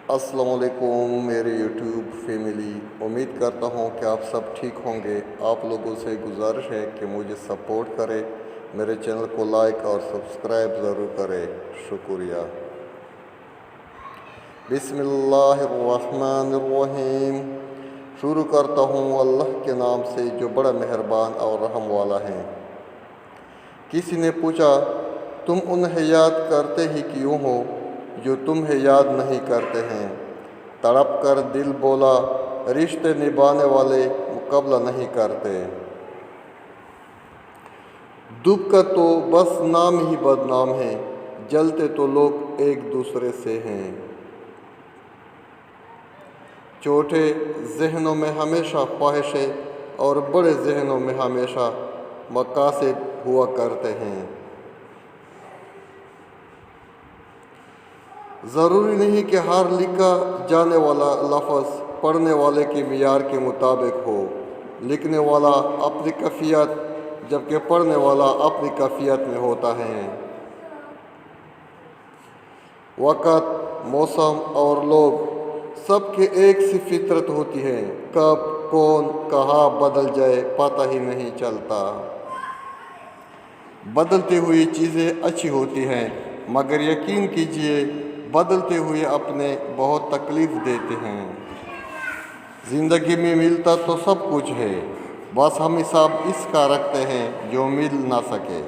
السلام علیکم میرے یوٹیوب فیملی، امید کرتا ہوں کہ آپ سب ٹھیک ہوں گے۔ آپ لوگوں سے گزارش ہے کہ مجھے سپورٹ کرے، میرے چینل کو لائک اور سبسکرائب ضرور کرے، شکریہ۔ بسم اللہ الرحمن الرحیم۔ شروع کرتا ہوں اللہ کے نام سے جو بڑا مہربان اور رحم والا ہے۔ کسی نے پوچھا، تم انہیں یاد کرتے ہی کیوں ہو جو تمہیں یاد نہیں کرتے ہیں؟ تڑپ کر دل بولا، رشتے نبھانے والے مقابلہ نہیں کرتے۔ ڈوب کا تو بس نام ہی بدنام ہے، جلتے تو لوگ ایک دوسرے سے ہیں۔ چھوٹے ذہنوں میں ہمیشہ خواہشیں اور بڑے ذہنوں میں ہمیشہ مقاصد ہوا کرتے ہیں۔ ضروری نہیں کہ ہر لکھا جانے والا لفظ پڑھنے والے کے معیار کے مطابق ہو۔ لکھنے والا اپنی کیفیت جبکہ پڑھنے والا اپنی کیفیت میں ہوتا ہے۔ وقت، موسم اور لوگ سب کے ایک سی فطرت ہوتی ہے، کب کون کہاں بدل جائے پتہ ہی نہیں چلتا۔ بدلتی ہوئی چیزیں اچھی ہوتی ہیں، مگر یقین کیجیے بدلتے ہوئے اپنے بہت تکلیف دیتے ہیں۔ زندگی میں ملتا تو سب کچھ ہے، بس ہم حساب اس کا رکھتے ہیں جو مل نہ سکے۔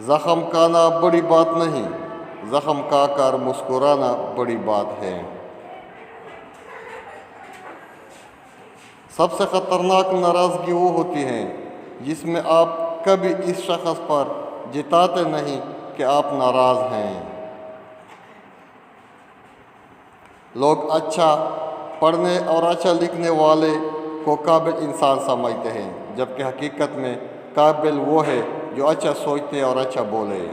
زخم کھانا بڑی بات نہیں، زخم کھا کر مسکرانا بڑی بات ہے۔ سب سے خطرناک ناراضگی وہ ہوتی ہے جس میں آپ کبھی اس شخص پر جتاتے نہیں کہ آپ ناراض ہیں۔ لوگ اچھا پڑھنے اور اچھا لکھنے والے کو قابل انسان سمجھتے ہیں، جبکہ حقیقت میں قابل وہ ہے جو اچھا سوچتے اور اچھا بولے۔